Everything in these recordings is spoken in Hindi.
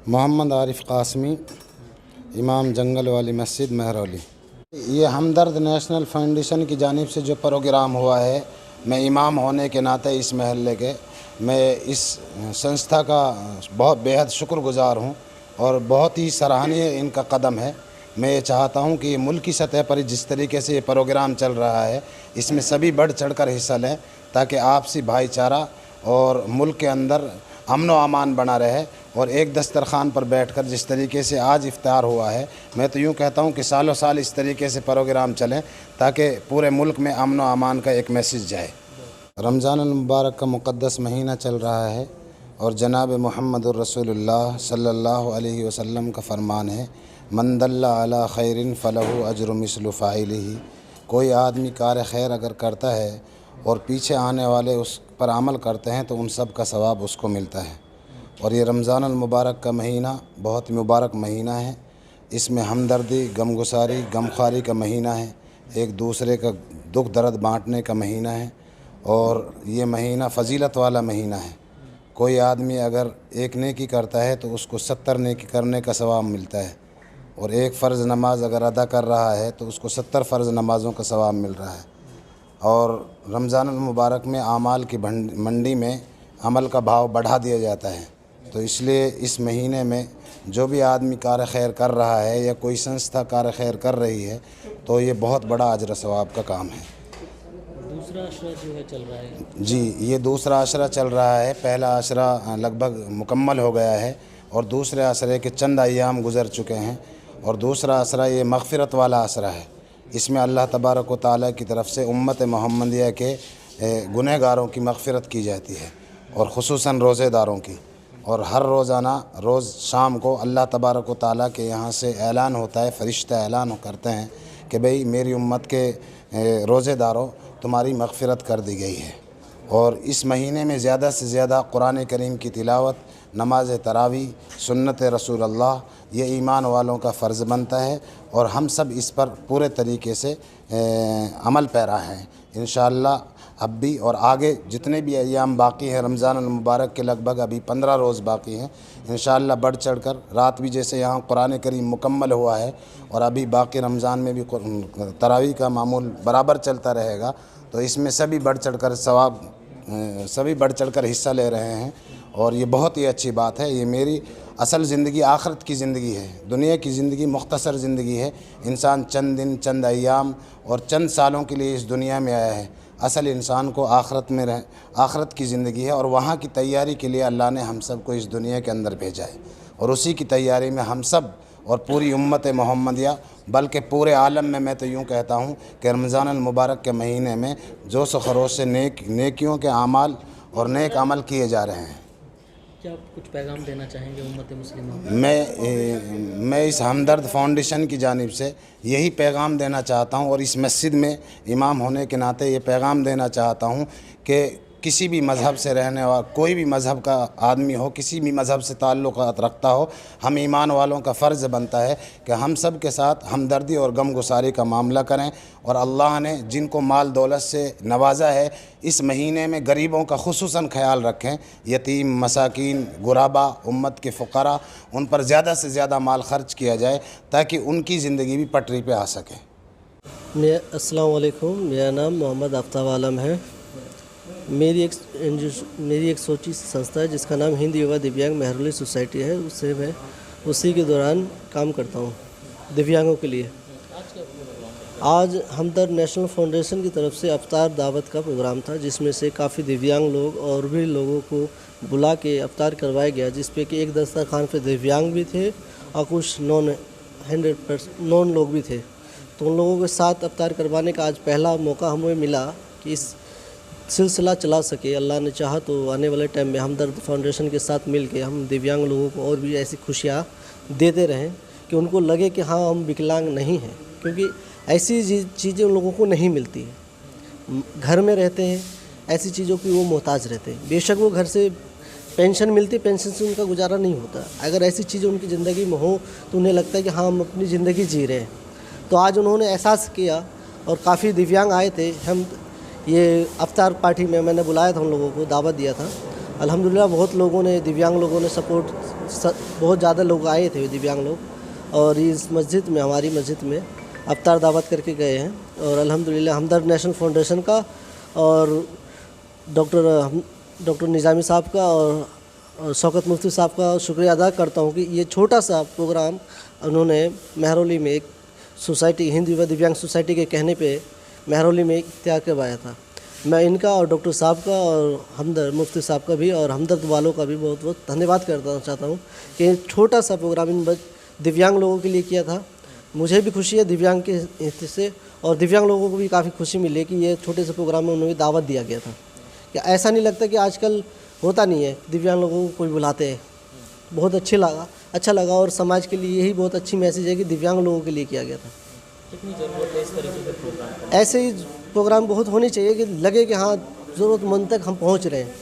मोहम्मद आरिफ कासमी, इमाम जंगल वाली मस्जिद महरौली। ये हमदर्द नेशनल फाउंडेशन की जानिब से जो प्रोग्राम हुआ है, मैं इमाम होने के नाते इस महल्ले के मैं इस संस्था का बहुत बेहद शुक्रगुज़ार हूँ और बहुत ही सराहनीय इनका कदम है। मैं ये चाहता हूँ कि मुल्की सतह पर जिस तरीके से ये प्रोग्राम चल रहा है, इसमें सभी बढ़ चढ़कर हिस्सा लें ताकि आपसी भाईचारा और मुल्क के अंदर अमन व अमान बना रहे। और एक दस्तरखान पर बैठकर जिस तरीके से आज इफ्तार हुआ है, मैं तो यूँ कहता हूँ कि सालों साल इस तरीके से प्रोग्राम चलें ताकि पूरे मुल्क में अमन व अमान का एक मैसेज जाए। रमज़ान मुबारक का मुक़द्दस महीना चल रहा है और जनाब मुहम्मदुर रसूलुल्लाह सल्लल्लाहु अलैहि वसल्लम का फ़रमान है, मन दल्ला अला खैरिन फ़लहु अज्रु मिस्लु फ़ाइलिही। कोई आदमी कार खैर अगर करता है और पीछे आने वाले उस पर अमल करते हैं तो उन सब का सवाब उसको मिलता है। और ये रमज़ान मुबारक का महीना बहुत मुबारक महीना है। इसमें हमदर्दी, गमगुसारी, गमख्वारी का महीना है, एक दूसरे का दुख दर्द बांटने का महीना है और ये महीना फ़जीलत वाला महीना है। कोई आदमी अगर एक नेकी करता है तो उसको 70 नेकी करने का सवाब मिलता है और एक फ़र्ज़ नमाज अगर अदा कर रहा है तो उसको 70 फ़र्ज़ नमाज़ों का सवाब मिल रहा है। और रमज़ान मुबारक में आमाल की मंडी में अमल का भाव बढ़ा दिया जाता है। तो इसलिए इस महीने में जो भी आदमी कार खैर कर रहा है या कोई संस्था कार खैर कर रही है तो ये बहुत बड़ा अजर सवाब का काम है। दूसरा अशरा जो है चल रहा है जी, ये दूसरा अशरा चल रहा है। पहला अशरा लगभग मुकम्मल हो गया है और दूसरे अशरे के चंद अय्याम गुज़र चुके हैं और दूसरा अशरा ये मग़फ़िरत वाला अशरा है। इसमें अल्लाह तबारक व तआला की तरफ से उम्मत मोहम्मदिया के गुनहगारों की मग़फ़िरत की जाती है और ख़ुसूसन रोज़ेदारों की। और हर रोज़ाना रोज़ शाम को अल्लाह तबारक व तआला के यहाँ से ऐलान होता है, फ़रिश्ता ऐलान करते हैं कि भाई मेरी उम्मत के रोज़ेदारों तुम्हारी मग़फ़िरत कर दी गई है। और इस महीने में ज़्यादा से ज़्यादा कुरान करीम की तिलावत, नमाज तरावी, सुन्नत रसूल अल्लाह, ये ईमान वालों का फ़र्ज़ बनता है और हम सब इस पर पूरे तरीके से अमल पैरा हैं इंशाअल्लाह। अब भी और आगे जितने भी अय्याम बाकी हैं रमज़ान मुबारक के, लगभग अभी 15 रोज़ बाकी हैं, इंशाअल्लाह बढ़ चढ़ कर रात भी जैसे यहाँ कुरान करीम मुकम्मल हुआ है और अभी बाकी रमज़ान में भी तरावी का मामूल बराबर चलता रहेगा। तो इसमें सभी बढ़ चढ़ कर सभी बढ़ चढ़ कर हिस्सा ले रहे हैं और ये बहुत ही अच्छी बात है। ये मेरी असल ज़िंदगी आखिरत की ज़िंदगी है। दुनिया की ज़िंदगी मुख्तसर ज़िंदगी है। इंसान चंद दिन, चंद अय्याम और चंद सालों के लिए इस दुनिया में आया है। असल इंसान को आखिरत की ज़िंदगी है और वहाँ की तैयारी के लिए अल्लाह ने हम सब को इस दुनिया के अंदर भेजा है और उसी की तैयारी में हम सब और पूरी उम्मत मोहम्मदिया, बल्कि पूरे आलम में मैं तो यूँ कहता हूँ कि रमज़ान मुबारक के महीने में जोश व खरोश से नेकियों के आमाल और नेक अमल किए जा रहे हैं। क्या आप कुछ पैगाम देना चाहेंगे उम्मत मुस्लिमा? मैं इस हमदर्द फाउंडेशन की जानिब से यही पैगाम देना चाहता हूँ और इस मस्जिद में इमाम होने के नाते ये पैगाम देना चाहता हूँ कि किसी भी मज़हब से रहने वाला, कोई भी मज़हब का आदमी हो, किसी भी मज़हब से ताल्लुक़ात रखता हो, हम ईमान वालों का फ़र्ज़ बनता है कि हम सब के साथ हमदर्दी और गमगुसारी का मामला करें। और अल्लाह ने जिनको माल दौलत से नवाजा है, इस महीने में गरीबों का ख़ुसूसन ख्याल रखें। यतीम, मसाकीन, गुराबा, उम्मत के फ़ुक़रा, उन पर ज़्यादा से ज़्यादा माल ख़र्च किया जाए ताकि उनकी ज़िंदगी भी पटरी पर आ सके। अस्सलाम वालेकुम, मेरा नाम मोहम्मद आफ्ताब आलम है। मेरी एक सोची संस्था है जिसका नाम हिंद युवा दिव्यांग महरौली सोसाइटी है। उससे मैं उसी के दौरान काम करता हूँ दिव्यांगों के लिए। आज हमदर्द नेशनल फाउंडेशन की तरफ से अफ्तार दावत का प्रोग्राम था जिसमें से काफ़ी दिव्यांग लोग और भी लोगों को बुला के अफ्तार करवाया गया, जिस पे कि एक दस्तरखान पे दिव्यांग भी थे और कुछ नॉन लोग भी थे। तो उन लोगों के साथ अफ्तार करवाने का आज पहला मौका हमें मिला कि इस सिलसिला चला सके। अल्लाह ने चाहा तो आने वाले टाइम में हमदर्द फाउंडेशन के साथ मिल के हम दिव्यांग लोगों को और भी ऐसी खुशियाँ देते रहें कि उनको लगे कि हाँ हम विकलांग नहीं हैं, क्योंकि ऐसी चीज़ें उन लोगों को नहीं मिलती हैं। घर में रहते हैं, ऐसी चीज़ों की वो मोहताज रहते हैं। बेशक वो घर से पेंशन मिलती, पेंशन से उनका गुजारा नहीं होता। अगर ऐसी चीज़ें उनकी ज़िंदगी में हो तो उन्हें लगता है कि हाँ हम अपनी ज़िंदगी जी रहे हैं। तो आज उन्होंने एहसास किया और काफ़ी दिव्यांग आए थे। हम ये अफ्तार पार्टी में मैंने बुलाया था, उन लोगों को दावत दिया था अल्हम्दुलिल्लाह बहुत लोगों ने, दिव्यांग लोगों ने सपोर्ट, बहुत ज़्यादा लोग आए थे दिव्यांग लोग, और इस मस्जिद में, हमारी मस्जिद में अफ्तार दावत करके गए हैं। और अल्हम्दुलिल्लाह हमदर्द नेशनल फाउंडेशन का और डॉक्टर निज़ामी साहब का और शौकत मुफ्ती साहब का शुक्रिया अदा करता हूँ कि ये छोटा सा प्रोग्राम उन्होंने महरौली में एक सोसाइटी, हिंद युवा दिव्यांग सोसाइटी के कहने पे महरौली में इख्तियार करवाया था। मैं इनका और डॉक्टर साहब का और हमदर्द मुफ्ती साहब का भी और हमदर्द वालों का भी बहुत बहुत धन्यवाद करना चाहता हूँ कि छोटा सा प्रोग्राम इन दिव्यांग लोगों के लिए किया था। मुझे भी खुशी है दिव्यांग के हिस्से से, और दिव्यांग लोगों को भी काफ़ी खुशी मिली कि ये छोटे से प्रोग्राम में उन्हें दावत दिया गया था। कि ऐसा नहीं लगता कि आजकल होता नहीं है दिव्यांग लोगों को कोई बुलाते हैं। बहुत अच्छा लगा और समाज के लिए यही बहुत अच्छी मैसेज है कि दिव्यांग लोगों के लिए किया गया था। कितनी ज़रूरत है इस तरीके के प्रोग्राम की? ऐसे ही प्रोग्राम बहुत होने चाहिए कि लगे कि हाँ ज़रूरतमंद तक हम पहुंच रहे हैं।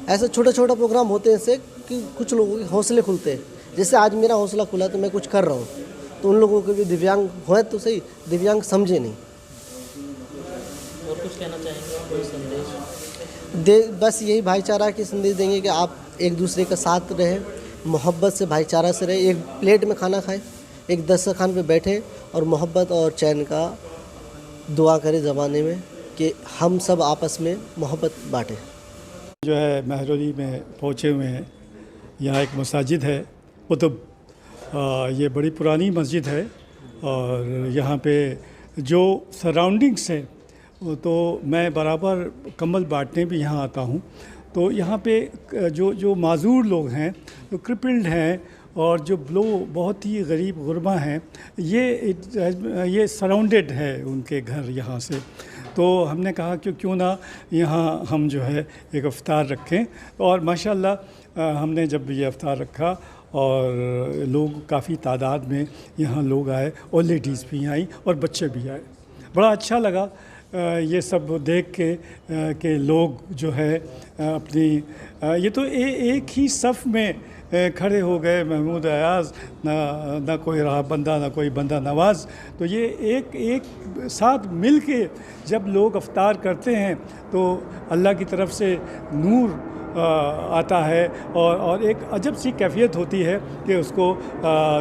ऐसे छोटा छोटा प्रोग्राम होते हैं इससे कि कुछ लोगों के हौसले खुलते हैं। जैसे आज मेरा हौसला खुला तो मैं कुछ कर रहा हूँ, तो उन लोगों के भी दिव्यांग हों तो सही, दिव्यांग समझे नहीं। और कुछ कहना चाहेंगे, कोई संदेश? बस यही भाईचारा की संदेश देंगे कि आप एक दूसरे का साथ रहें, मोहब्बत से, भाईचारा से रहें, एक प्लेट में खाना खाएं, एक दस्तरखान पे बैठे और मोहब्बत और चैन का दुआ करें ज़माने में कि हम सब आपस में मोहब्बत बांटें। जो है महरौली में पहुँचे हुए हैं। यहाँ एक मस्जिद है कुतुब, ये बड़ी पुरानी मस्जिद है और यहाँ पे जो सराउंडिंग्स है तो मैं बराबर कंबल बांटने भी यहाँ आता हूँ। तो यहाँ पे जो माजूर लोग हैं, जो क्रिपल्ड हैं और जो बहुत ही गरीब गुरबा हैं, ये सराउंडेड है उनके घर यहाँ से। तो हमने कहा कि क्यों ना यहाँ हम जो है एक इफ्तार रखें। और माशाल्लाह हमने जब ये इफ्तार रखा और लोग काफ़ी तादाद में यहाँ लोग आए और लेडीज़ भी आई और बच्चे भी आए। बड़ा अच्छा लगा ये सब देख के कि लोग जो है अपनी ये तो एक ही सफ़ में खड़े हो गए, महमूद अयाज़ ना कोई राह बंदा ना कोई बंदा नवाज़। तो ये एक साथ मिल के जब लोग इफ्तार करते हैं तो अल्लाह की तरफ से नूर आता है और एक अजब सी कैफियत होती है कि उसको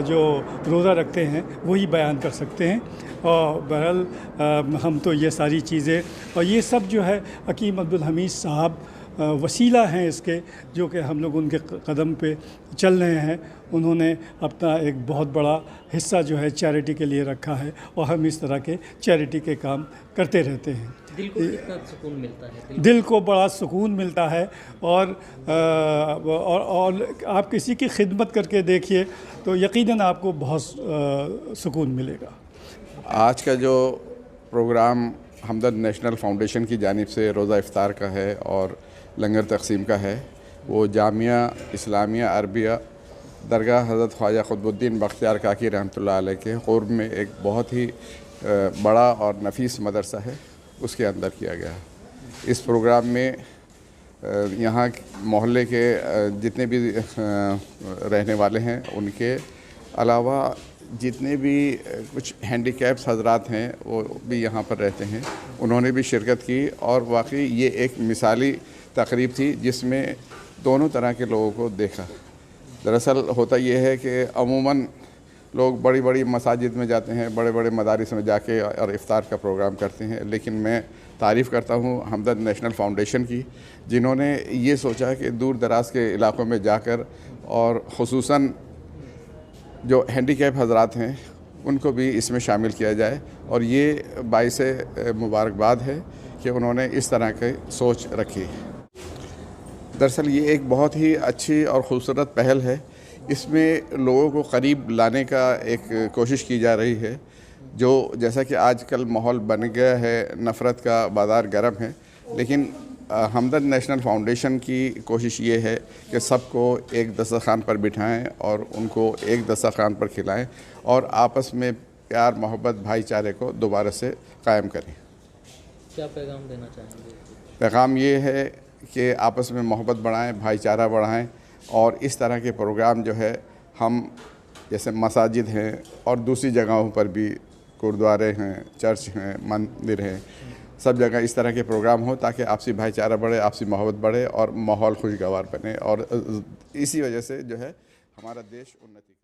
जो रोज़ा रखते हैं वही बयान कर सकते हैं। और बहरहाल हम तो ये सारी चीज़ें और ये सब जो है हकीम अब्दुल हमीद साहब वसीला हैं इसके, जो कि हम लोग उनके कदम पे चल रहे हैं। उन्होंने अपना एक बहुत बड़ा हिस्सा जो है चैरिटी के लिए रखा है और हम इस तरह के चैरिटी के काम करते रहते हैं। दिल को कितना सुकून मिलता है? दिल को बड़ा सुकून मिलता है और आप किसी की खिदमत करके देखिए तो यकीनन आपको बहुत सुकून मिलेगा। आज का जो प्रोग्राम हमदर्द नेशनल फाउंडेशन की जानिब से रोज़ा इफ्तार का है और लंगर तकसीम का है, वो जामिया इस्लामिया अरबिया दरगाह हज़रत ख्वाजा क़ुतबुद्दीन बख्तियार काकी रहमतुल्लाह अलैह के क़ुर्ब में एक बहुत ही बड़ा और नफीस मदरसा है, उसके अंदर किया गया। इस प्रोग्राम में यहाँ मोहल्ले के जितने भी रहने वाले हैं, उनके अलावा जितने भी कुछ हैंडीकैप्स हजरात हैं वो भी यहाँ पर रहते हैं, उन्होंने भी शिरकत की। और वाकई ये एक मिसाली तकरीब थी जिसमें दोनों तरह के लोगों को देखा। दरअसल होता ये है कि अमूमन लोग बड़ी बड़ी मसाजिद में जाते हैं, बड़े बड़े मदारिस में जाके और इफ्तार का प्रोग्राम करते हैं, लेकिन मैं तारीफ़ करता हूँ हमदर्द नेशनल फाउंडेशन की, जिन्होंने ये सोचा कि दूर दराज के इलाक़ों में जाकर और ख़ुसूसन जो हैंडीकैप हजरात हैं उनको भी इसमें शामिल किया जाए। और ये बाइस मुबारकबाद है कि उन्होंने इस तरह की सोच रखी। दरअसल ये एक बहुत ही अच्छी और ख़ूबसूरत पहल है। इसमें लोगों को करीब लाने का एक कोशिश की जा रही है। जो जैसा कि आजकल माहौल बन गया है, नफ़रत का बाज़ार गर्म है, लेकिन हमदर्द नेशनल फाउंडेशन की कोशिश ये है कि सबको एक दस्तरखान पर बिठाएं और उनको एक दस्तरखान पर खिलाएं और आपस में प्यार मोहब्बत भाईचारे को दोबारा से कायम करें। क्या पैगाम देना चाहेंगे? पैगाम ये है कि आपस में मोहब्बत बढ़ाएं, भाईचारा बढ़ाएं और इस तरह के प्रोग्राम जो है हम जैसे मसाजिद हैं और दूसरी जगहों पर भी गुरुद्वारे हैं, चर्च हैं, मंदिर हैं, सब जगह इस तरह के प्रोग्राम हो ताकि आपसी भाईचारा बढ़े, आपसी मोहब्बत बढ़े और माहौल खुशगवार बने और इसी वजह से जो है हमारा देश उन्नति